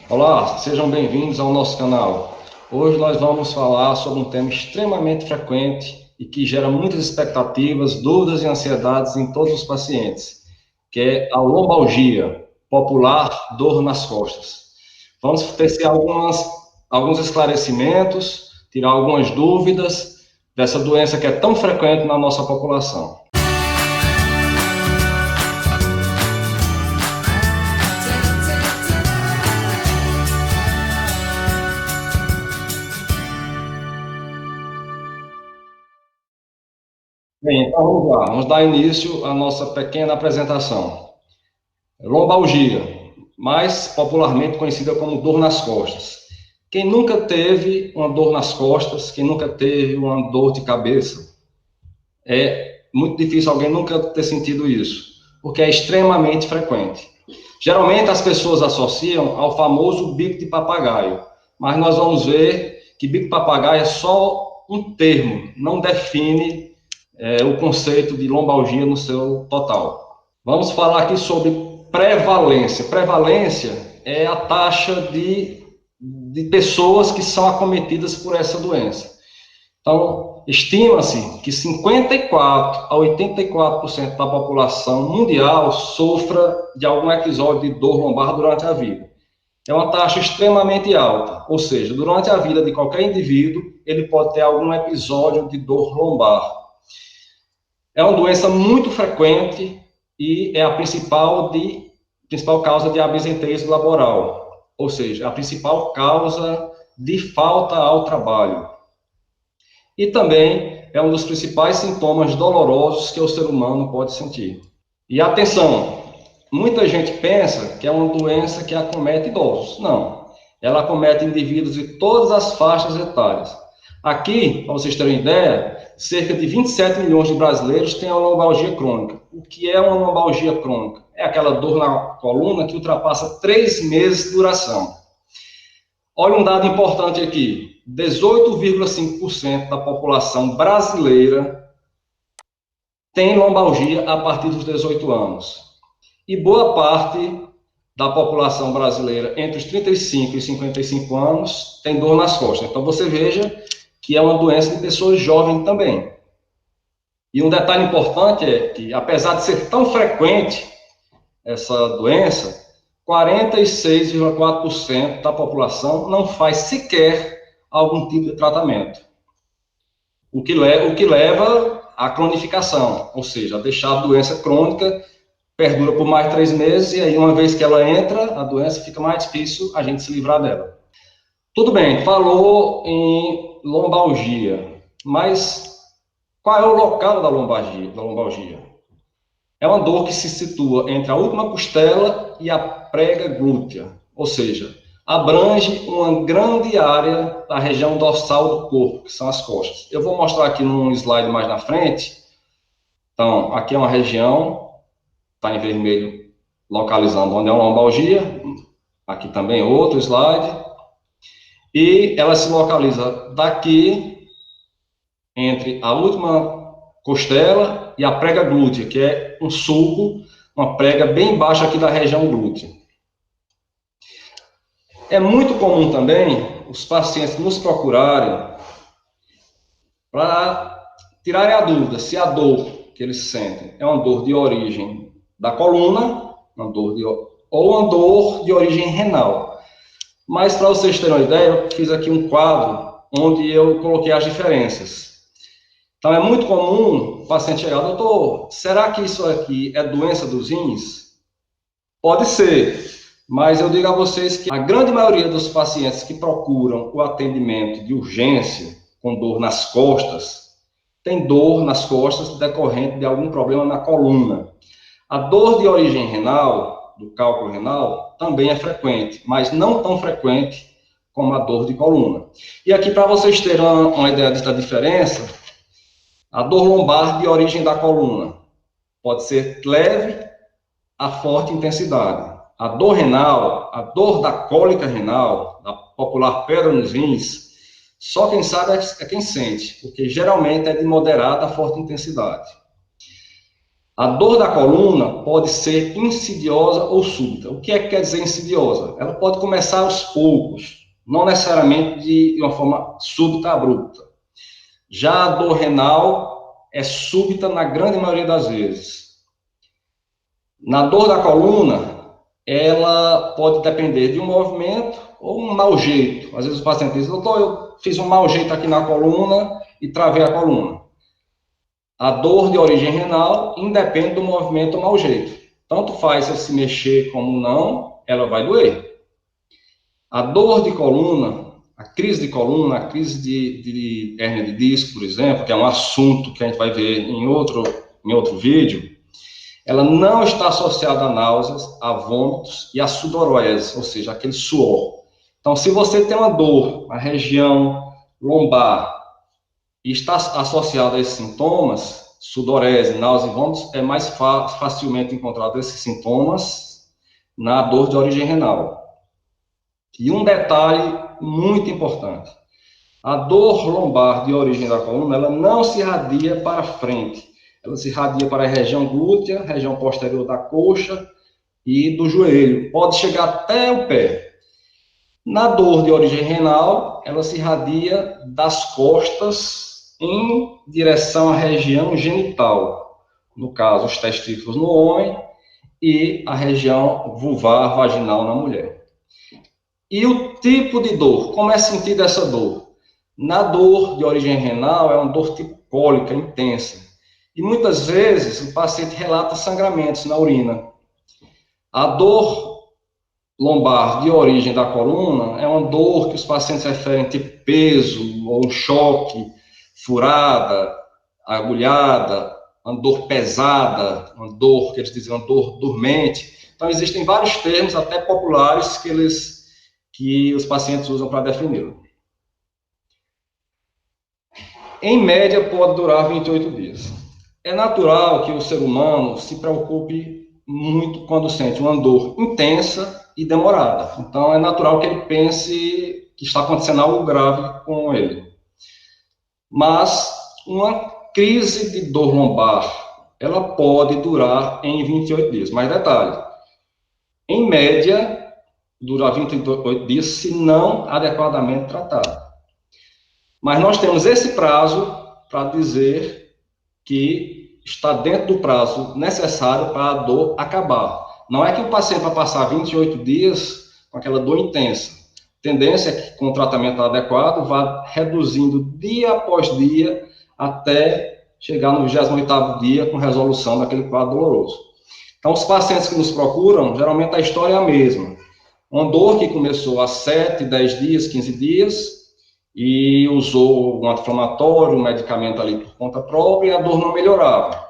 Olá, sejam bem-vindos ao nosso canal. Hoje nós vamos falar sobre um tema extremamente frequente e que gera muitas expectativas, dúvidas e ansiedades em todos os pacientes, que é a lombalgia, popular dor nas costas. Vamos tecer alguns esclarecimentos, tirar algumas dúvidas dessa doença que é tão frequente na nossa população. Bem, então vamos lá, vamos dar início à nossa pequena apresentação. Lombalgia, mais popularmente conhecida como dor nas costas. Quem nunca teve uma dor nas costas, quem nunca teve uma dor de cabeça, é muito difícil alguém nunca ter sentido isso, porque é extremamente frequente. Geralmente as pessoas associam ao famoso bico de papagaio, mas nós vamos ver que bico de papagaio é só um termo, não define o conceito de lombalgia no seu total. Vamos falar aqui sobre prevalência. Prevalência é a taxa de pessoas que são acometidas por essa doença. Então, estima-se que 54 a 84% da população mundial sofra de algum episódio de dor lombar durante a vida. É uma taxa extremamente alta, ou seja, durante a vida de qualquer indivíduo, ele pode ter algum episódio de dor lombar. É uma doença muito frequente e é a principal causa de absenteísmo laboral, ou seja, a principal causa de falta ao trabalho. E também é um dos principais sintomas dolorosos que o ser humano pode sentir. E atenção, muita gente pensa que é uma doença que acomete idosos. Não, ela acomete indivíduos de todas as faixas etárias. Aqui, para vocês terem ideia, cerca de 27 milhões de brasileiros têm a lombalgia crônica. O que é uma lombalgia crônica? É aquela dor na coluna que ultrapassa 3 meses de duração. Olha um dado importante aqui: 18,5% da população brasileira tem lombalgia a partir dos 18 anos. E boa parte da população brasileira entre os 35 e 55 anos tem dor nas costas. Então você veja que é uma doença de pessoas jovens também. E um detalhe importante é que, apesar de ser tão frequente essa doença, 46,4% da população não faz sequer algum tipo de tratamento. O que leva à cronificação, ou seja, a deixar a doença crônica, perdura por mais de 3 meses, e aí uma vez que ela entra, a doença fica mais difícil a gente se livrar dela. Tudo bem, falou em lombalgia, mas qual é o local da lombalgia? É uma dor que se situa entre a última costela e a prega glútea, ou seja, abrange uma grande área da região dorsal do corpo, que são as costas. Eu vou mostrar aqui num slide mais na frente. Então, aqui é uma região, está em vermelho, localizando onde é uma lombalgia. Aqui também outro slide. E ela se localiza daqui, entre a última costela e a prega glútea, que é um sulco, uma prega bem baixa aqui da região glútea. É muito comum também os pacientes nos procurarem para tirarem a dúvida se a dor que eles sentem é uma dor de origem da coluna, ou uma dor de origem renal. Mas, para vocês terem uma ideia, eu fiz aqui um quadro onde eu coloquei as diferenças. Então, é muito comum o paciente chegar: doutor, será que isso aqui é doença dos rins? Pode ser, mas eu digo a vocês que a grande maioria dos pacientes que procuram o atendimento de urgência com dor nas costas, tem dor nas costas decorrente de algum problema na coluna. A dor de origem renal, do cálculo renal, também é frequente, mas não tão frequente como a dor de coluna. E aqui, para vocês terem uma ideia da diferença, a dor lombar de origem da coluna pode ser leve a forte intensidade. A dor renal, a dor da cólica renal, da popular pedra nos rins, só quem sabe é quem sente, porque geralmente é de moderada a forte intensidade. A dor da coluna pode ser insidiosa ou súbita. O que é que quer dizer insidiosa? Ela pode começar aos poucos, não necessariamente de uma forma súbita, abrupta. Já a dor renal é súbita na grande maioria das vezes. Na dor da coluna, ela pode depender de um movimento ou um mau jeito. Às vezes o paciente diz, doutor, eu fiz um mau jeito aqui na coluna e travei a coluna. A dor de origem renal independe do movimento ou mau jeito. Tanto faz se mexer como não, ela vai doer. A dor de coluna, a crise de coluna, a crise de hérnia de disco, por exemplo, que é um assunto que a gente vai ver em outro vídeo, ela não está associada a náuseas, a vômitos e a sudorese, ou seja, aquele suor. Então, se você tem uma dor na região lombar e está associado a esses sintomas, sudorese, náusea e vômitos, é mais facilmente encontrado esses sintomas na dor de origem renal. E um detalhe muito importante, a dor lombar de origem da coluna, ela não se irradia para frente, ela se irradia para a região glútea, região posterior da coxa e do joelho, pode chegar até o pé. Na dor de origem renal, ela se irradia das costas em direção à região genital, no caso, os testículos no homem e a região vulvar vaginal na mulher. E o tipo de dor, como é sentida essa dor? Na dor de origem renal, é uma dor tipo cólica, intensa. E muitas vezes o paciente relata sangramentos na urina. A dor lombar de origem da coluna é uma dor que os pacientes referem tipo peso, ou um choque, furada, agulhada, uma dor pesada, uma dor que eles dizem, uma dor dormente. Então existem vários termos, até populares, que os pacientes usam para defini-lo. Em média, pode durar 28 dias. É natural que o ser humano se preocupe muito quando sente uma dor intensa e demorada. Então, é natural que ele pense que está acontecendo algo grave com ele. Mas uma crise de dor lombar, ela pode durar em 28 dias. Mas detalhe, em média, dura 28 dias se não adequadamente tratado. Mas nós temos esse prazo para dizer que está dentro do prazo necessário para a dor acabar. Não é que o paciente vai passar 28 dias com aquela dor intensa. A tendência é que, com o tratamento adequado, vá reduzindo dia após dia até chegar no 28º dia com resolução daquele quadro doloroso. Então, os pacientes que nos procuram, geralmente a história é a mesma. Uma dor que começou há 7, 10 dias, 15 dias, e usou um anti-inflamatório, um medicamento ali por conta própria, e a dor não melhorava.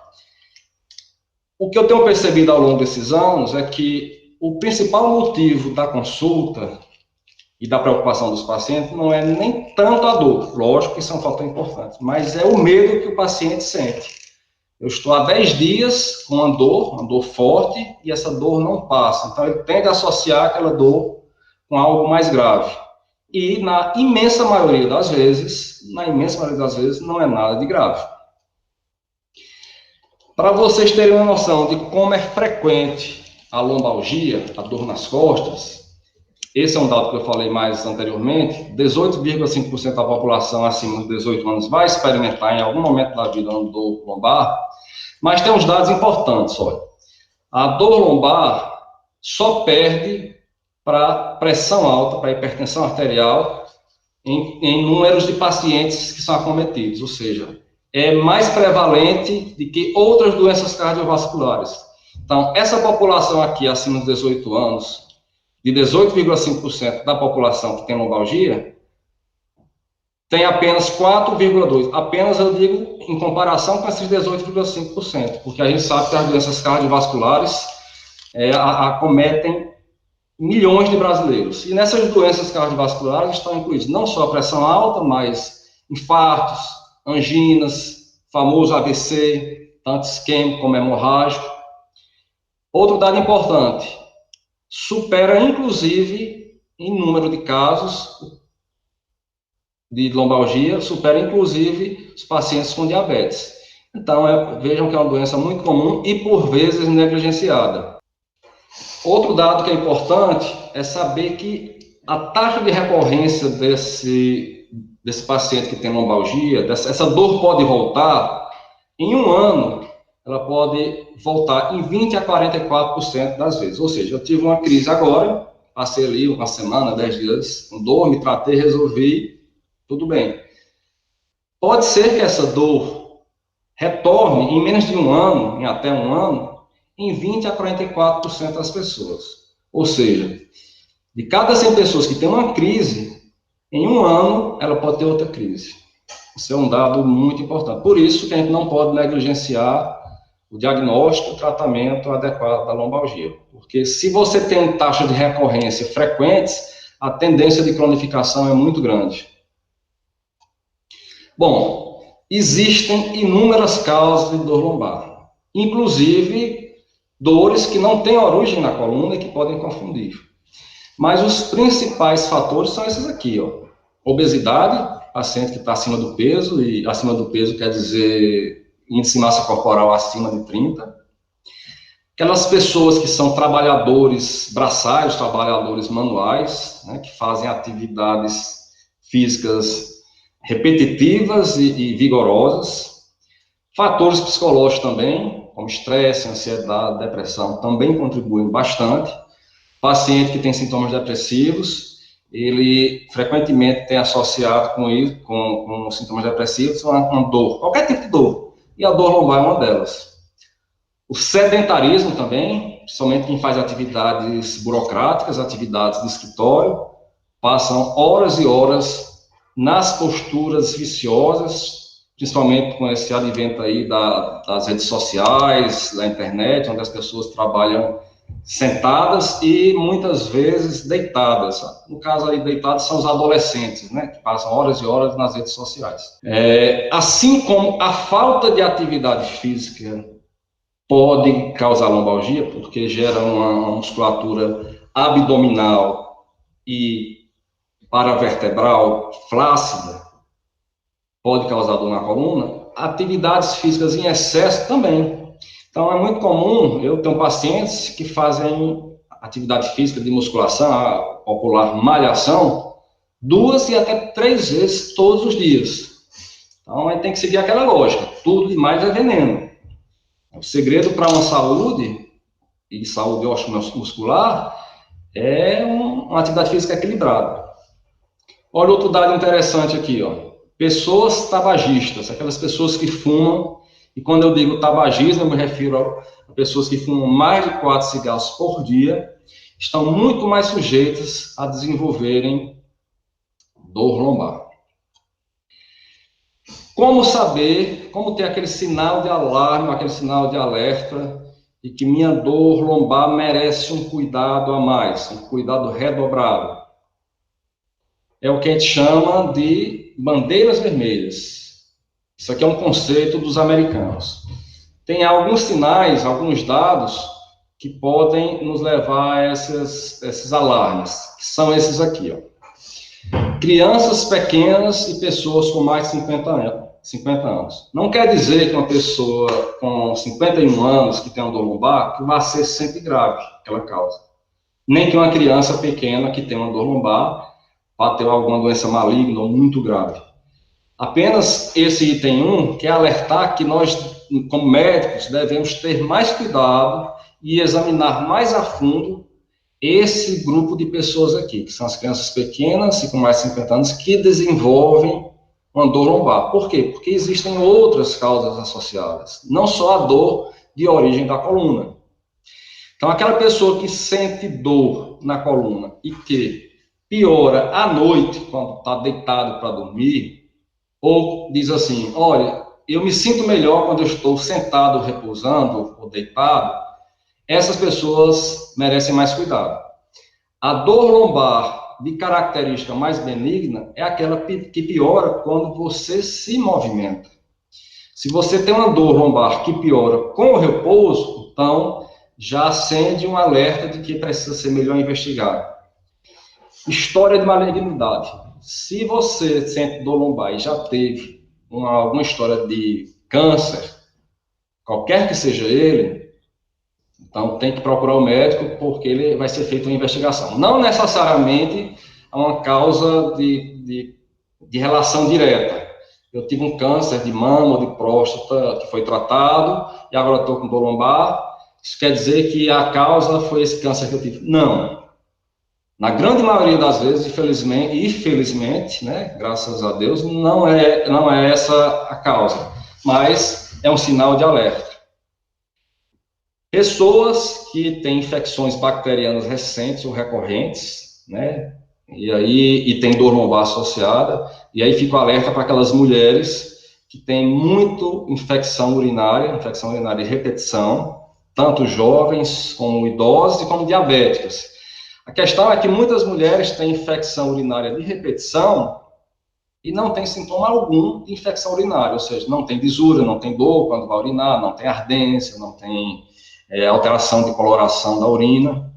O que eu tenho percebido ao longo desses anos é que o principal motivo da consulta e da preocupação dos pacientes não é nem tanto a dor, lógico que isso é um fator importante, mas é o medo que o paciente sente. Eu estou há 10 dias com uma dor forte, e essa dor não passa. Então, ele tende a associar aquela dor com algo mais grave. E, na imensa maioria das vezes, não é nada de grave. Para vocês terem uma noção de como é frequente a lombalgia, a dor nas costas, esse é um dado que eu falei mais anteriormente, 18,5% da população acima de 18 anos vai experimentar em algum momento da vida uma dor lombar, mas tem uns dados importantes, olha. A dor lombar só perde para pressão alta, para hipertensão arterial, em números de pacientes que são acometidos, ou seja, é mais prevalente do que outras doenças cardiovasculares. Então, essa população aqui, acima de 18 anos, de 18,5% da população que tem lombalgia, tem apenas 4,2%. Apenas, eu digo, em comparação com esses 18,5%, porque a gente sabe que as doenças cardiovasculares acometem milhões de brasileiros. E nessas doenças cardiovasculares estão incluídos não só a pressão alta, mas infartos, anginas, famoso AVC, tanto isquêmico como hemorrágico. Outro dado importante, supera inclusive, em número de casos de lombalgia, supera inclusive os pacientes com diabetes. Então, vejam que é uma doença muito comum e, por vezes, negligenciada. Outro dado que é importante é saber que a taxa de recorrência desse paciente que tem lombalgia, essa dor pode voltar em um ano, ela pode voltar em 20 a 44% das vezes. Ou seja, eu tive uma crise agora, passei ali uma semana, 10 dias com dor, me tratei, resolvi, tudo bem. Pode ser que essa dor retorne em menos de um ano, em até um ano, em 20 a 44% das pessoas. Ou seja, de cada 100 pessoas que têm uma crise, em um ano ela pode ter outra crise. Isso é um dado muito importante. Por isso que a gente não pode negligenciar o diagnóstico e o tratamento adequado da lombalgia. Porque se você tem taxas de recorrência frequentes, a tendência de cronificação é muito grande. Bom, existem inúmeras causas de dor lombar, inclusive dores que não têm origem na coluna e que podem confundir. Mas os principais fatores são esses aqui, ó. Obesidade, paciente que está acima do peso, e acima do peso quer dizer índice de massa corporal acima de 30. Aquelas pessoas que são trabalhadores braçais, trabalhadores manuais, né, que fazem atividades físicas repetitivas e vigorosas. Fatores psicológicos também, como estresse, ansiedade, depressão, também contribuem bastante. Paciente que tem sintomas depressivos, ele frequentemente tem associado com isso, com sintomas depressivos, uma dor, qualquer tipo de dor, e a dor lombar é uma delas. O sedentarismo também, principalmente quem faz atividades burocráticas, atividades de escritório, passam horas e horas nas posturas viciosas, principalmente com esse advento aí das redes sociais, da internet, onde as pessoas trabalham sentadas e muitas vezes deitadas. No caso aí, deitados são os adolescentes, né, que passam horas e horas nas redes sociais. Assim como a falta de atividade física pode causar lombalgia, porque gera uma musculatura abdominal e paravertebral flácida, pode causar dor na coluna. Atividades físicas em excesso também. Então, é muito comum, eu tenho pacientes que fazem atividade física de musculação, a popular malhação, 2 e até 3 vezes todos os dias. Então, a gente tem que seguir aquela lógica, tudo demais é veneno. O segredo para uma saúde, e saúde muscular, é uma atividade física equilibrada. Olha outro dado interessante aqui, ó. Pessoas tabagistas, aquelas pessoas que fumam, e quando eu digo tabagismo, eu me refiro a pessoas que fumam mais de 4 cigarros por dia, estão muito mais sujeitas a desenvolverem dor lombar. Como saber, como ter aquele sinal de alarme, aquele sinal de alerta, de que minha dor lombar merece um cuidado a mais, um cuidado redobrado? É o que a gente chama de bandeiras vermelhas. Isso aqui é um conceito dos americanos. Tem alguns sinais, alguns dados que podem nos levar a esses alarmes, que são esses aqui, ó. Crianças pequenas e pessoas com mais de 50 anos. Não quer dizer que uma pessoa com 51 anos que tem uma dor lombar que vai ser sempre grave, aquela causa. Nem que uma criança pequena que tem uma dor lombar vá ter alguma doença maligna ou muito grave. Apenas esse item 1 quer alertar que nós, como médicos, devemos ter mais cuidado e examinar mais a fundo esse grupo de pessoas aqui, que são as crianças pequenas e com mais de 50 anos, que desenvolvem uma dor lombar. Por quê? Porque existem outras causas associadas, não só a dor de origem da coluna. Então, aquela pessoa que sente dor na coluna e que piora à noite, quando está deitado para dormir, ou diz assim, olha, eu me sinto melhor quando eu estou sentado, repousando, ou deitado, essas pessoas merecem mais cuidado. A dor lombar de característica mais benigna é aquela que piora quando você se movimenta. Se você tem uma dor lombar que piora com o repouso, então já acende um alerta de que precisa ser melhor investigado. História de malignidade. Se você sente dor lombar e já teve alguma história de câncer, qualquer que seja ele, então tem que procurar o médico, porque ele vai ser feita uma investigação. Não necessariamente é uma causa de relação direta. Eu tive um câncer de mama ou de próstata que foi tratado, e agora estou com dor lombar. Isso quer dizer que a causa foi esse câncer que eu tive? Não. Na grande maioria das vezes, infelizmente, né, graças a Deus, não é essa a causa, mas é um sinal de alerta. Pessoas que têm infecções bacterianas recentes ou recorrentes, né, e tem dor lombar associada, e aí fica o alerta para aquelas mulheres que têm muito infecção urinária de repetição, tanto jovens como idosos e como diabéticas. A questão é que muitas mulheres têm infecção urinária de repetição e não tem sintoma algum de infecção urinária, ou seja, não tem lisura, não tem dor quando vai urinar, não tem ardência, não tem alteração de coloração da urina.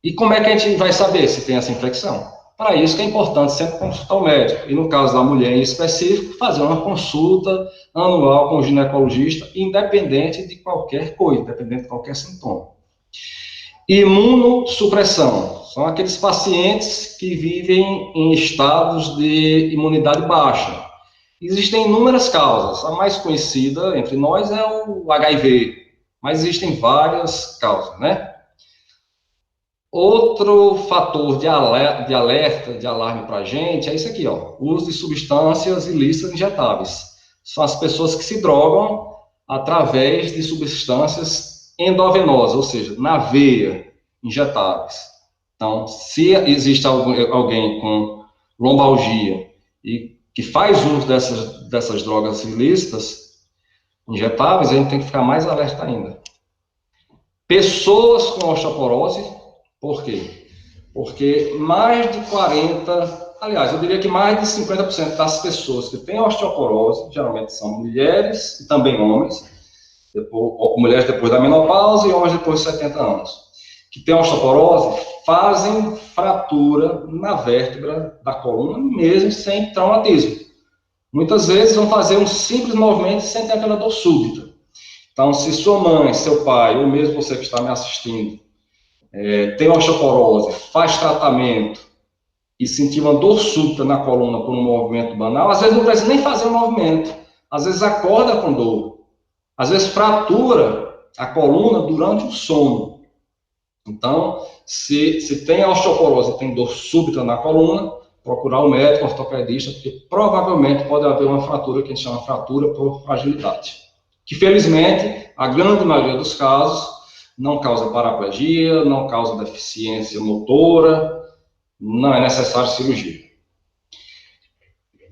E como é que a gente vai saber se tem essa infecção? Para isso que é importante sempre consultar o médico. E no caso da mulher em específico, fazer uma consulta anual com o ginecologista, independente de qualquer coisa, independente de qualquer sintoma. Imunossupressão. São aqueles pacientes que vivem em estados de imunidade baixa. Existem inúmeras causas. A mais conhecida entre nós é o HIV, mas existem várias causas, né? Outro fator de alerta, de alarme para a gente é isso aqui, ó, o uso de substâncias ilícitas injetáveis. São as pessoas que se drogam através de substâncias endovenosas, ou seja, na veia, injetáveis. Então, se existe alguém com lombalgia e que faz uso dessas drogas ilícitas injetáveis, a gente tem que ficar mais alerta ainda. Pessoas com osteoporose, por quê? Porque mais de 40%, aliás, eu diria que mais de 50% das pessoas que têm osteoporose, geralmente são mulheres e também homens, mulheres depois da menopausa e homens depois de 70 anos, que têm osteoporose, fazem fratura na vértebra da coluna, mesmo sem traumatismo. Muitas vezes vão fazer um simples movimento sem ter aquela dor súbita. Então, se sua mãe, seu pai, ou mesmo você que está me assistindo, tem osteoporose, faz tratamento e sentir uma dor súbita na coluna por um movimento banal, às vezes não precisa nem fazer o movimento, às vezes acorda com dor. Às vezes fratura a coluna durante o sono. Então, se tem osteoporose, tem dor súbita na coluna, procurar o médico ortopedista, porque provavelmente pode haver uma fratura que a gente chama fratura por fragilidade. Que, felizmente, a grande maioria dos casos não causa paraplegia, não causa deficiência motora, não é necessário cirurgia.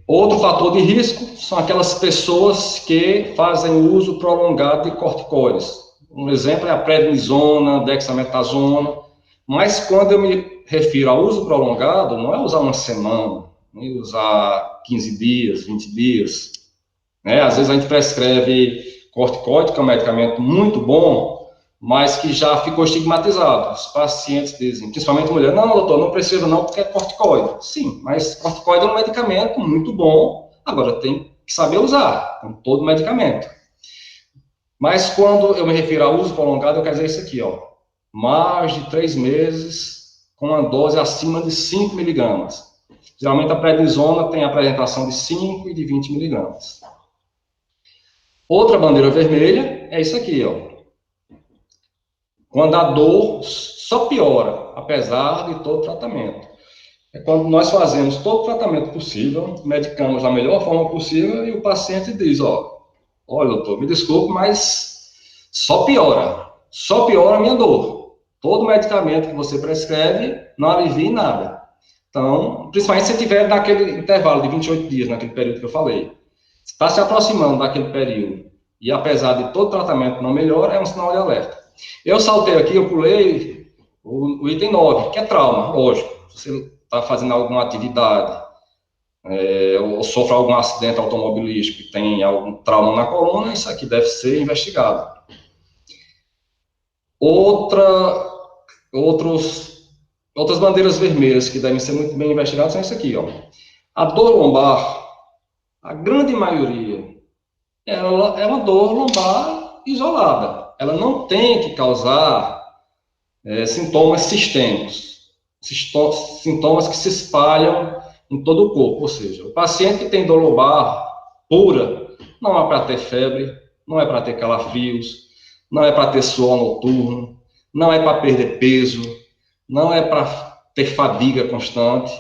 Outro fator de risco são aquelas pessoas que fazem uso prolongado de corticoides. Um exemplo é a prednisona, dexametasona, mas quando eu me refiro ao uso prolongado, não é usar uma semana, nem usar 15 dias, 20 dias. Né? Às vezes a gente prescreve corticoide, que é um medicamento muito bom, mas que já ficou estigmatizado. Os pacientes dizem, principalmente mulheres, não, doutor, não preciso não, porque é corticoide. Sim, mas corticoide é um medicamento muito bom, agora tem que saber usar, como todo medicamento. Mas quando eu me refiro ao uso prolongado, eu quero dizer isso aqui, ó, mais de 3 meses, com uma dose acima de 5 miligramas. Geralmente a prednisona tem apresentação de 5 e de 20 miligramas. Outra bandeira vermelha é isso aqui, ó. Quando a dor só piora, apesar de todo o tratamento. É quando nós fazemos todo o tratamento possível, medicamos da melhor forma possível e o paciente diz, ó, olha, doutor, me desculpe, mas só piora a minha dor. Todo medicamento que você prescreve não alivia em nada. Então, principalmente se tiver naquele intervalo de 28 dias, naquele período que eu falei. Se está se aproximando daquele período e apesar de todo o tratamento não melhora, é um sinal de alerta. Eu saltei aqui, eu pulei o item 9, que é trauma, lógico. Se você está fazendo alguma atividade, ou sofre algum acidente automobilístico e tem algum trauma na coluna, isso aqui deve ser investigado. Outras bandeiras vermelhas que devem ser muito bem investigadas são isso aqui, ó. A dor lombar, a grande maioria, ela é uma dor lombar isolada. Ela não tem que causar sintomas sistêmicos, sintomas que se espalham em todo o corpo. Ou seja, o paciente que tem dor lombar pura, não é para ter febre, não é para ter calafrios, não é para ter suor noturno, não é para perder peso, não é para ter fadiga constante,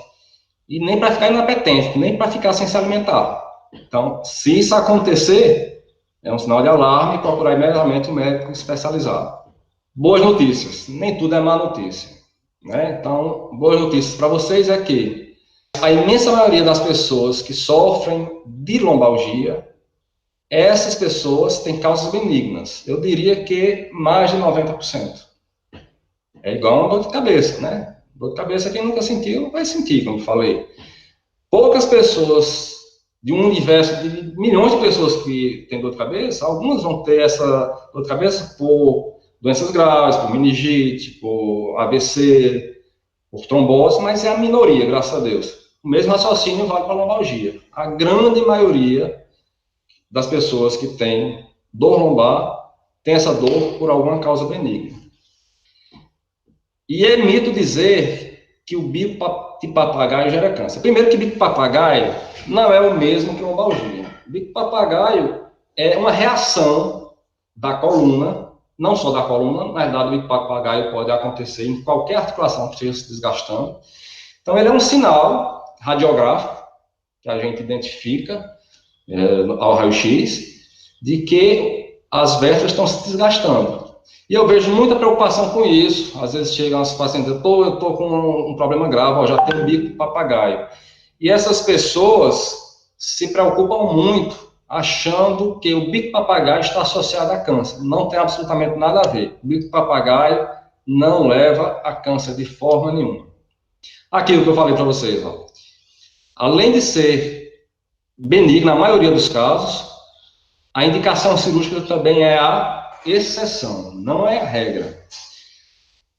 e nem para ficar inapetente, nem para ficar sem se alimentar. Então, se isso acontecer, é um sinal de alarme e procurar imediatamente um médico especializado. Boas notícias, nem tudo é má notícia, né? Então, boas notícias para vocês é que a imensa maioria das pessoas que sofrem de lombalgia, essas pessoas têm causas benignas. Eu diria que mais de 90%. É igual uma dor de cabeça, né? Dor de cabeça, quem nunca sentiu, vai sentir, como falei. Poucas pessoas, de um universo de milhões de pessoas que têm dor de cabeça, algumas vão ter essa dor de cabeça por doenças graves, por meningite, por AVC, por trombose, mas é a minoria, graças a Deus. O mesmo raciocínio vale para a lombalgia. A grande maioria das pessoas que têm dor lombar tem essa dor por alguma causa benigna. E é mito dizer que o bico de papagaio gera câncer. Primeiro que bico de papagaio não é o mesmo que lombalgia. O bico de papagaio é uma reação da coluna, não só da coluna, na verdade o bico de papagaio pode acontecer em qualquer articulação que esteja se desgastando. Então ele é um sinal radiográfico que a gente identifica ao raio-x de que as vértebras estão se desgastando. E eu vejo muita preocupação com isso. Às vezes chegam os pacientes e dizem, eu estou com um problema grave, já tenho bico de papagaio. E essas pessoas se preocupam muito, achando que o bico de papagaio está associado a câncer. Não tem absolutamente nada a ver. O bico de papagaio não leva a câncer de forma nenhuma. Aquilo que eu falei para vocês, ó. Além de ser benigno na maioria dos casos, a indicação cirúrgica também é a exceção, não é a regra.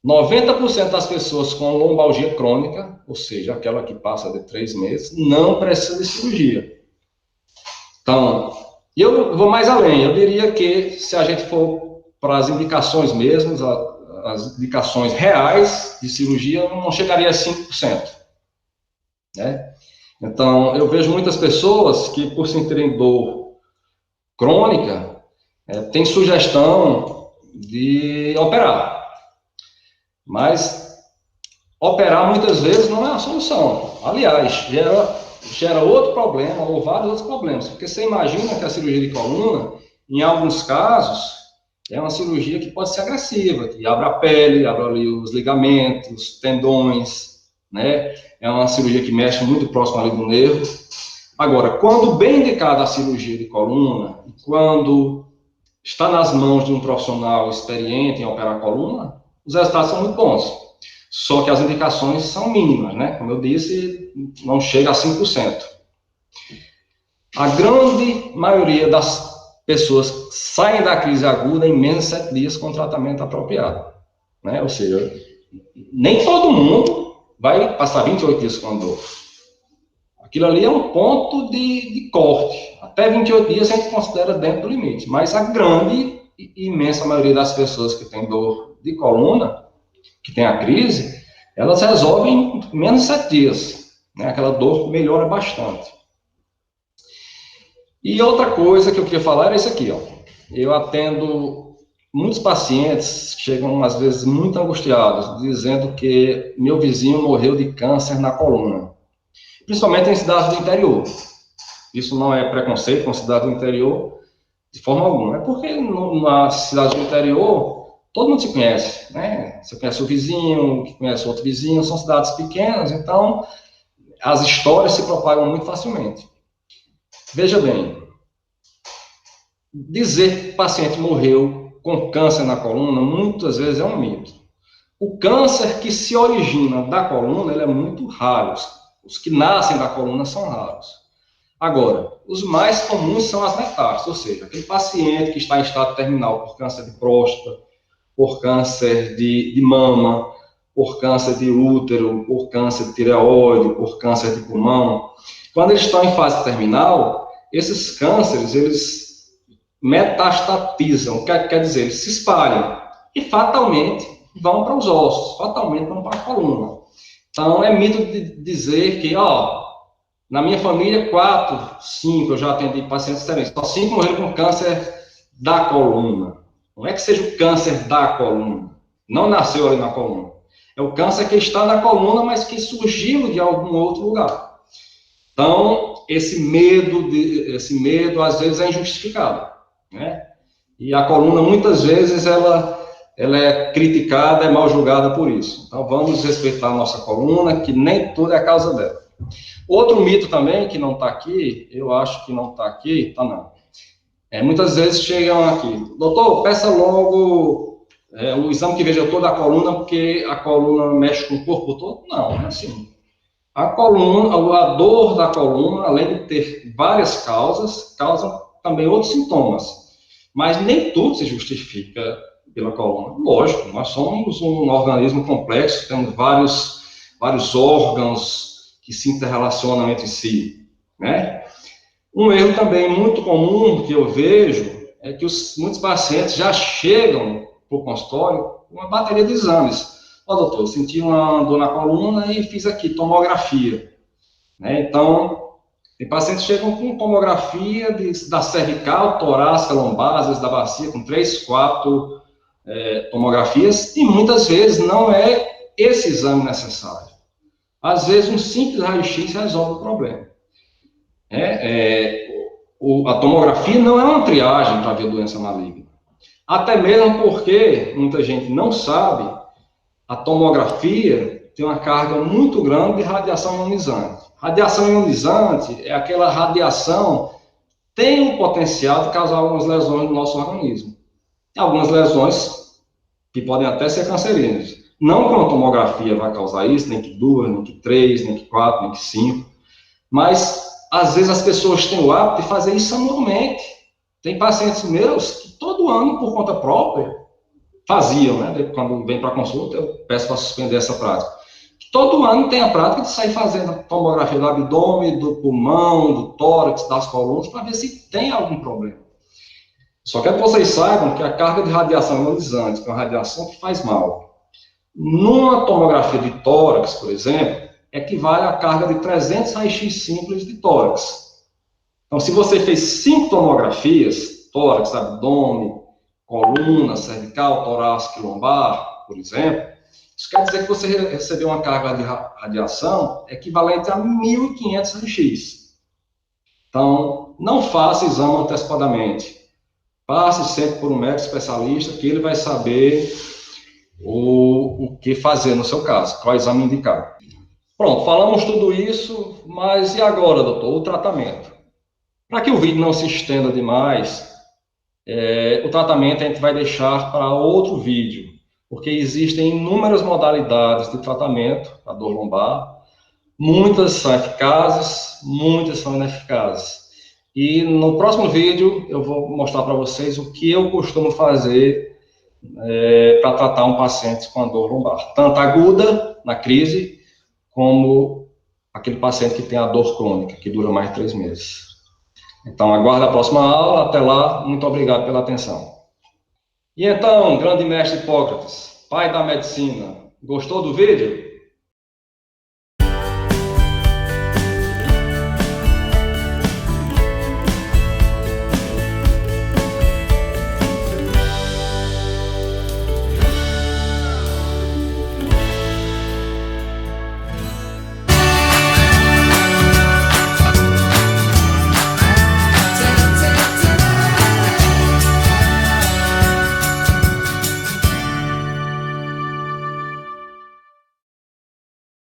90% das pessoas com lombalgia crônica, ou seja, aquela que passa de 3 meses, não precisa de cirurgia. Então, eu vou mais além, eu diria que se a gente for para as indicações mesmas, as indicações reais de cirurgia, não chegaria a 5%. Né? Então, eu vejo muitas pessoas que, por sentirem dor crônica, tem sugestão de operar. Mas operar muitas vezes não é a solução. Aliás, gera outro problema ou vários outros problemas. Porque você imagina que a cirurgia de coluna, em alguns casos, é uma cirurgia que pode ser agressiva, que abre a pele, abre ali os ligamentos, tendões, né? É uma cirurgia que mexe muito próximo ali do nervo. Agora, quando bem indicada a cirurgia de coluna, e quando está nas mãos de um profissional experiente em operar a coluna, os resultados são muito bons. Só que as indicações são mínimas, né? Como eu disse, não chega a 5%. A grande maioria das pessoas saem da crise aguda em menos de 7 dias com tratamento apropriado, né? Ou seja, nem todo mundo vai passar 28 dias com dor. Aquilo ali é um ponto de corte. Até 28 dias a gente considera dentro do limite. Mas a grande e imensa maioria das pessoas que tem dor de coluna, que tem a crise, elas resolvem em menos de 7 dias. Né? Aquela dor melhora bastante. E outra coisa que eu queria falar é isso aqui. Ó. Eu atendo muitos pacientes que chegam, às vezes, muito angustiados, dizendo que meu vizinho morreu de câncer na coluna. Principalmente em cidades do interior. Isso não é preconceito com cidades do interior, de forma alguma. É porque na cidade do interior, todo mundo se conhece, né? Você conhece o vizinho, que conhece outro vizinho, são cidades pequenas, então as histórias se propagam muito facilmente. Veja bem, dizer que o paciente morreu com câncer na coluna, muitas vezes é um mito. O câncer que se origina da coluna, ele é muito raro. Os que nascem da coluna são raros. Agora, os mais comuns são as metástases, ou seja, aquele paciente que está em estado terminal por câncer de próstata, por câncer de mama, por câncer de útero, por câncer de tireoide, por câncer de pulmão. Quando eles estão em fase terminal, esses cânceres, eles metastatizam. O que é que quer dizer? Eles se espalham e fatalmente vão para os ossos, fatalmente vão para a coluna. Então, é mito de dizer que, na minha família, 4, 5, eu já atendi pacientes diferentes, só 5 morreram com câncer da coluna. Não é que seja o câncer da coluna, não nasceu ali na coluna. É o câncer que está na coluna, mas que surgiu de algum outro lugar. Então, esse medo às vezes é injustificado, né? E a coluna, muitas vezes, ela é criticada, é mal julgada por isso. Então, vamos respeitar a nossa coluna, que nem tudo é a causa dela. Outro mito também, que não está aqui, eu acho que não está aqui, tá não. Muitas vezes chegam aqui, doutor, peça logo o exame que veja toda a coluna, porque a coluna mexe com o corpo todo. Não, não é assim. A coluna, a dor da coluna, além de ter várias causas, causa também outros sintomas. Mas nem tudo se justifica pela coluna. Lógico, nós somos um organismo complexo, temos vários órgãos que se interrelacionam entre si, né? Um erro também muito comum que eu vejo é que muitos pacientes já chegam para o consultório com uma bateria de exames. Doutor, eu senti uma dor na coluna e fiz aqui tomografia, né? Então, tem pacientes que chegam com tomografia da cervical, torácica, lombar, às vezes da bacia, com 3, 4 tomografias, e muitas vezes não é esse exame necessário. Às vezes, um simples raio-x resolve o problema. A tomografia não é uma triagem para ver doença maligna. Até mesmo porque, muita gente não sabe, a tomografia tem uma carga muito grande de radiação ionizante. Radiação ionizante é aquela radiação que tem o potencial de causar algumas lesões no nosso organismo. Algumas lesões que podem até ser cancerígenas. Não que uma tomografia vai causar isso, nem que 2, nem que 3, nem que 4, nem que 5, mas às vezes as pessoas têm o hábito de fazer isso anualmente. Tem pacientes meus que todo ano, por conta própria, faziam, né? Quando vem para a consulta, eu peço para suspender essa prática. Todo ano tem a prática de sair fazendo a tomografia do abdômen, do pulmão, do tórax, das colunas, para ver se tem algum problema. Só quero que vocês saibam que a carga de radiação ionizante, que é uma radiação que faz mal, numa tomografia de tórax, por exemplo, equivale à carga de 300 raio-x simples de tórax. Então, se você fez 5 tomografias, tórax, abdômen, coluna, cervical, torácica e lombar, por exemplo, isso quer dizer que você recebeu uma carga de radiação equivalente a 1.500 raio-x. Então, não faça exame antecipadamente. Passe sempre por um médico especialista, que ele vai saber o que fazer no seu caso, qual exame indicar. Pronto, falamos tudo isso, mas e agora, doutor? O tratamento. Para que o vídeo não se estenda demais, o tratamento a gente vai deixar para outro vídeo, porque existem inúmeras modalidades de tratamento da dor lombar, muitas são eficazes, muitas são ineficazes. E no próximo vídeo eu vou mostrar para vocês o que eu costumo fazer para tratar um paciente com a dor lombar, tanto aguda, na crise, como aquele paciente que tem a dor crônica, que dura mais de 3 meses. Então, aguarde a próxima aula. Até lá, muito obrigado pela atenção. E então, grande mestre Hipócrates, pai da medicina, gostou do vídeo?